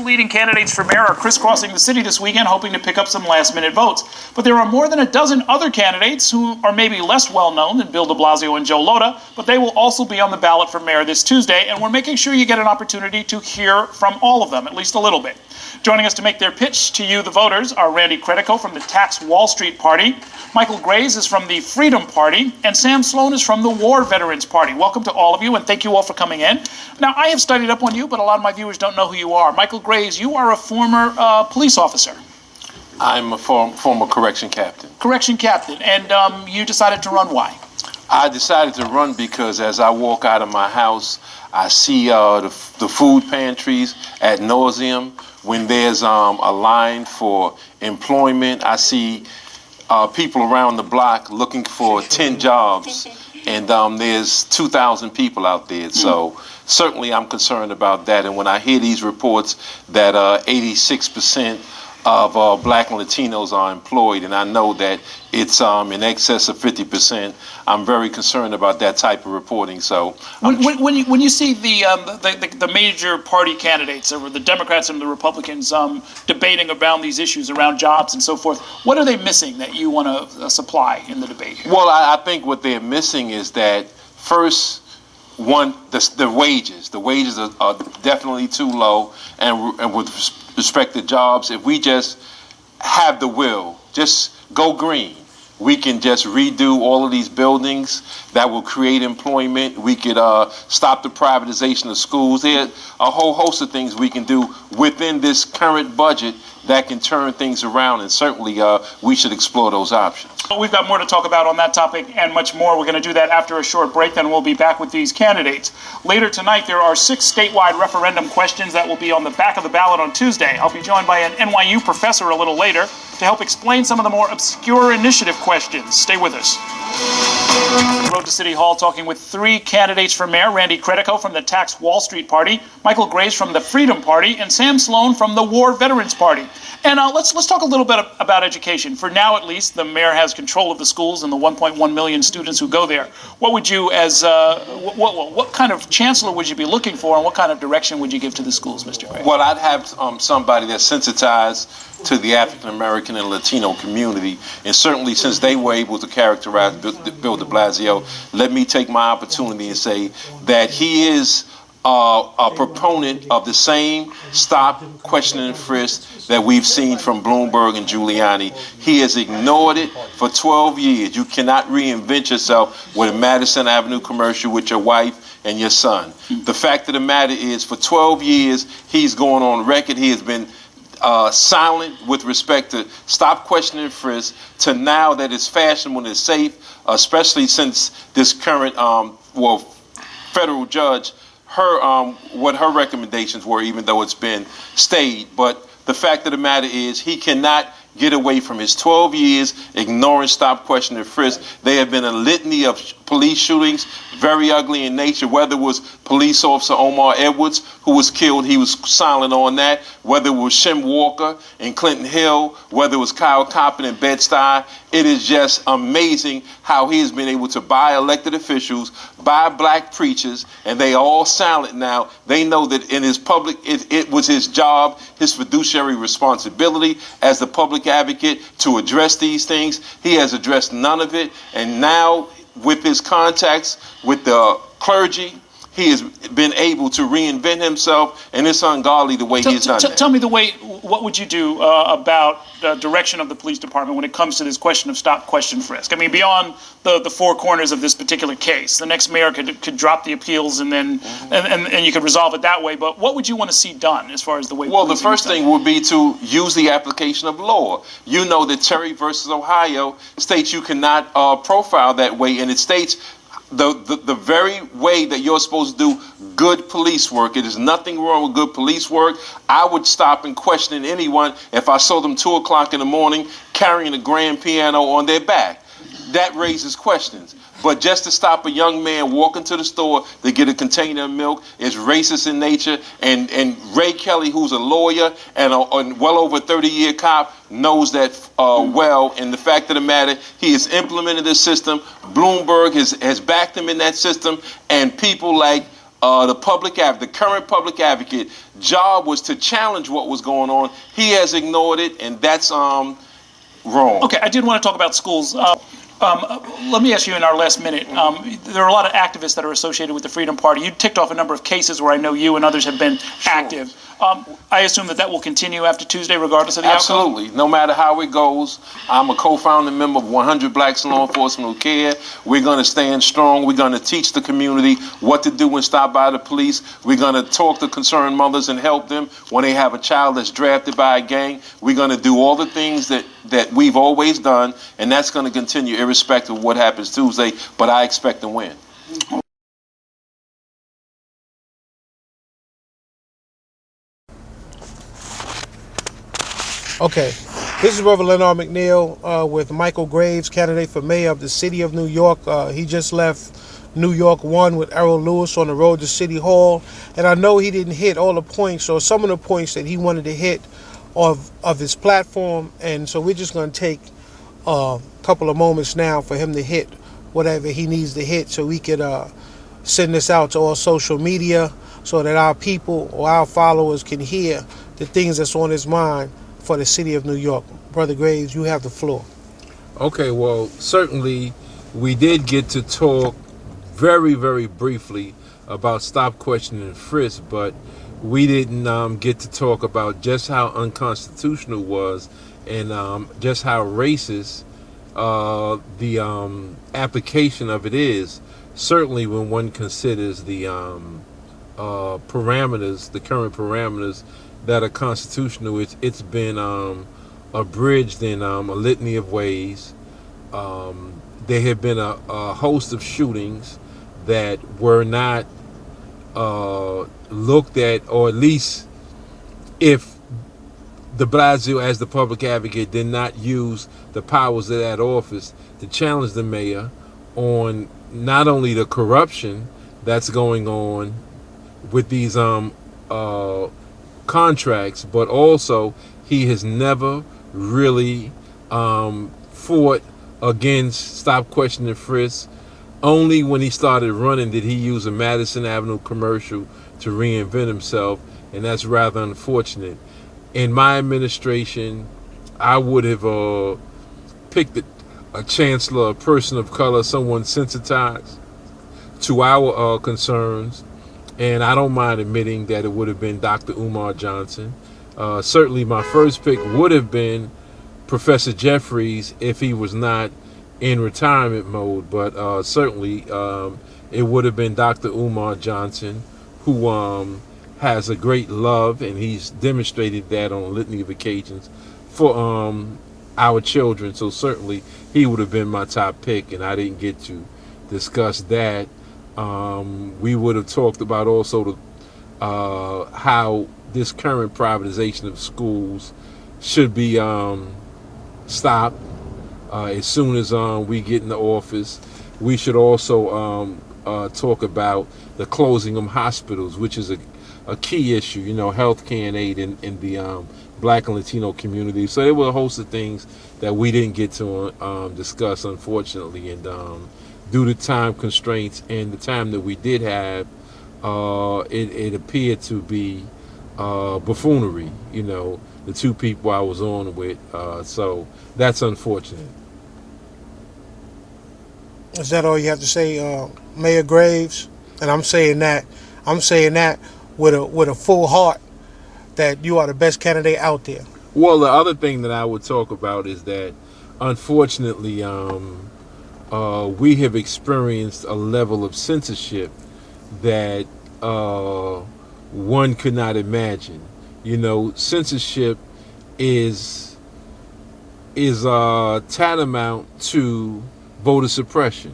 leading candidates for mayor are crisscrossing the city this weekend, hoping to pick up some last-minute votes. But there are more than a dozen other candidates who are maybe less well-known than Bill de Blasio and Joe Lhota, but they will also be on the ballot for mayor this Tuesday, and we're making sure you get an opportunity to hear from all of them, at least a little bit. Joining us to make their pitch to you, the voters, are Randy Credico from the Tax Wall Street Party, Michael Grays is from the Freedom Party, and Sam Sloan is from the War Veterans Party. Welcome to all of you, and thank you all for coming in. Now, I have studied up on you, but a lot of my viewers don't know who you are. Michael Grays, you are a former police officer. I'm a former correction captain. Correction captain, and you decided to run. Why? I decided to run because as I walk out of my house, I see the food pantries ad nauseum. When there's a line for employment, I see people around the block looking for 10 jobs, and there's 2,000 people out there. So certainly I'm concerned about that. And when I hear these reports that 86% of Black and Latinos are employed, and I know that it's in excess of 50%. I'm very concerned about that type of reporting. So when you see the major party candidates, or the Democrats and the Republicans, debating around these issues, around jobs and so forth, what are they missing that you want to supply in the debate here? Well, I think what they're missing is that first, the wages. The wages are definitely too low, and with respect to jobs, if we just have the will, just go green, we can just redo all of these buildings that will create employment. We could stop the privatization of schools. There's a whole host of things we can do within this current budget that can turn things around, and certainly we should explore those options. We've got more to talk about on that topic and much more. We're going to do that after a short break, then we'll be back with these candidates. Later tonight, there are 6 statewide referendum questions that will be on the back of the ballot on Tuesday. I'll be joined by an NYU professor a little later to help explain some of the more obscure initiative questions. Stay with us. Road to City Hall talking with 3 candidates for mayor: Randy Credico from the Tax Wall Street Party, Michael Grays from the Freedom Party, and Sam Sloan from the War Veterans Party. And let's talk a little bit about education. For now, at least, the mayor has control of the schools and the 1.1 million students who go there. What would you, as what kind of chancellor would you be looking for, and what kind of direction would you give to the schools, Mr. Gray? Well, I'd have somebody that's sensitized to the African American and Latino community, and certainly since they were able to characterize Bill de Blasio, let me take my opportunity and say that he is a proponent of the same stop, question, and frisk that we've seen from Bloomberg and Giuliani. He has ignored it for 12 years. You cannot reinvent yourself with a Madison Avenue commercial with your wife and your son. The fact of the matter is, for 12 years, he's going on record. He has been silent with respect to stop, question, and frisk, to now that it's fashionable and it's safe, especially since this current federal judge, what her recommendations were, even though it's been stayed. But the fact of the matter is, he cannot get away from his 12 years ignoring stop, question, and frisk. There have been a litany of police shootings, very ugly in nature, whether it was police officer Omar Edwards, who was killed, he was silent on that, whether it was Shem Walker in Clinton Hill, whether it was Kyle Coppin in Bed-Stuy. It is just amazing how he has been able to buy elected officials, buy black preachers, and they are all silent now. They know that in his public, it was his job, his fiduciary responsibility as the public advocate to address these things. He has addressed none of it, and now with his contacts with the clergy, he has been able to reinvent himself, and it's ungodly the way he's done that. Tell me what would you do about the direction of the police department when it comes to this question of stop, question, frisk? I mean, beyond the 4 corners of this particular case, the next mayor could drop the appeals and then and you could resolve it that way. But what would you want to see done as far as the way? Well, the first thing would be to use the application of law. You know that Terry versus Ohio states you cannot profile that way, and it states the very way that you're supposed to do good police work. It is nothing wrong with good police work. I would stop and question anyone if I saw them 2 o'clock in the morning carrying a grand piano on their back. That raises questions. But just to stop a young man walking to the store to get a container of milk is racist in nature. And Ray Kelly, who's a lawyer and a well over 30-year cop, knows that well. And the fact of the matter, he has implemented the system. Bloomberg has backed him in that system. And people like the current public advocate, job was to challenge what was going on. He has ignored it, and that's wrong. Okay, I did want to talk about schools. Let me ask you in our last minute. There are a lot of activists that are associated with the Freedom Party. You ticked off a number of cases where I know you and others have been active. I assume that will continue after Tuesday, regardless of the outcome? Absolutely. No matter how it goes, I'm a co-founding member of 100 Blacks in Law Enforcement Who Care. We're going to stand strong. We're going to teach the community what to do when stopped by the police. We're going to talk to concerned mothers and help them when they have a child that's drafted by a gang. We're going to do all the things that we've always done, and that's going to continue irrespective of what happens Tuesday, but I expect to win. Okay, this is Reverend Lennard McNeil with Michael Graves, candidate for mayor of the city of New York. He just left New York 1 with Errol Louis on the road to City Hall, and I know he didn't hit all the points or some of the points that he wanted to hit of his platform, and so we're just going to take a couple of moments now for him to hit whatever he needs to hit so we could send this out to all social media so that our people or our followers can hear the things that's on his mind for the city of New York. Brother Graves, you have the floor. Okay, well, certainly we did get to talk very, very briefly about stop, question, and frisk, but we didn't get to talk about just how unconstitutional it was and just how racist the application of it is. Certainly when one considers the parameters, the current parameters that are constitutional, it's been abridged in a litany of ways. There have been a host of shootings that were not looked at, or at least if de Blasio, as the public advocate, did not use the powers of that office to challenge the mayor on not only the corruption that's going on with these contracts, but also he has never really fought against stop, question, and frisk. Only when he started running did he use a Madison Avenue commercial to reinvent himself, and that's rather unfortunate. In my administration, I would have picked a chancellor, a person of color, someone sensitized to our concerns, and I don't mind admitting that it would have been Dr. Umar Johnson. Certainly my first pick would have been Professor Jeffries if he was not in retirement mode, but certainly it would have been Dr. Umar Johnson, who has a great love, and he's demonstrated that on a litany of occasions for our children. So certainly he would have been my top pick, and I didn't get to discuss that. We would have talked about also how this current privatization of schools should be stopped as soon as we get in the office. We should also talk about the closing of hospitals, which is a key issue, healthcare and aid in the Black and Latino community. So there were a host of things that we didn't get to discuss, unfortunately, and due to time constraints and the time that we did have, it appeared to be buffoonery, the two people I was on with. So that's unfortunate. Is that all you have to say, Mayor Graves? And I'm saying that with a full heart, that you are the best candidate out there. Well, the other thing that I would talk about is that, unfortunately, we have experienced a level of censorship that one could not imagine. Censorship is tantamount to voter suppression,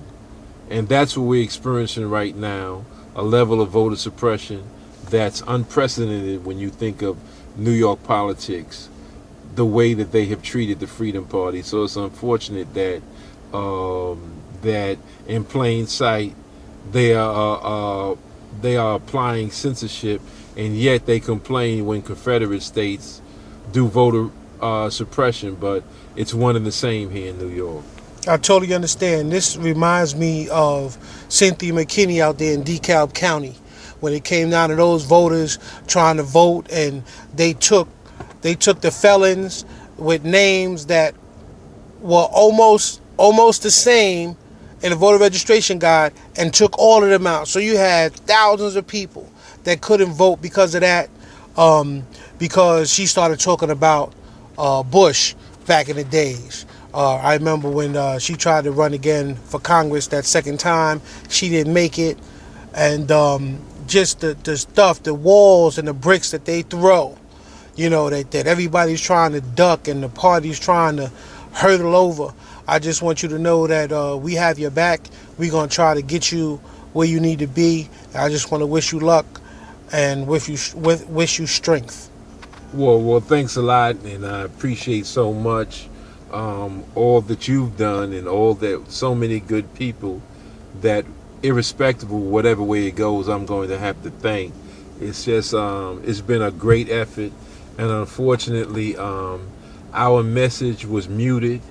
and that's what we're experiencing right now, a level of voter suppression that's unprecedented when you think of New York politics, the way that they have treated the Freedom Party. So it's unfortunate that that in plain sight they are applying censorship, and yet they complain when Confederate states do voter suppression, but it's one and the same here in New York. I totally understand. This reminds me of Cynthia McKinney out there in DeKalb County, when it came down to those voters trying to vote, and they took the felons with names that were almost the same in the voter registration guide and took all of them out. So you had thousands of people that couldn't vote because of that, because she started talking about Bush back in the days. I remember when she tried to run again for Congress that second time. She didn't make it. And just the stuff, the walls and the bricks that they throw, that everybody's trying to duck and the party's trying to hurdle over. I just want you to know that we have your back. We're going to try to get you where you need to be. I just want to wish you luck and wish you strength. Well, thanks a lot, and I appreciate so much all that you've done and all that so many good people that, irrespective of whatever way it goes, I'm going to have to thank. It's just it's been a great effort, and unfortunately our message was muted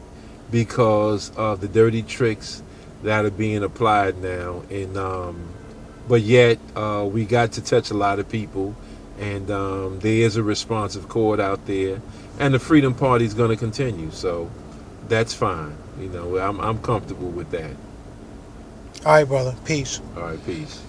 because of the dirty tricks that are being applied now, and but yet we got to touch a lot of people, and there is a responsive chord out there, and the Freedom Party is going to continue, so that's fine. I'm comfortable with that. All right, brother. Peace. All right, peace.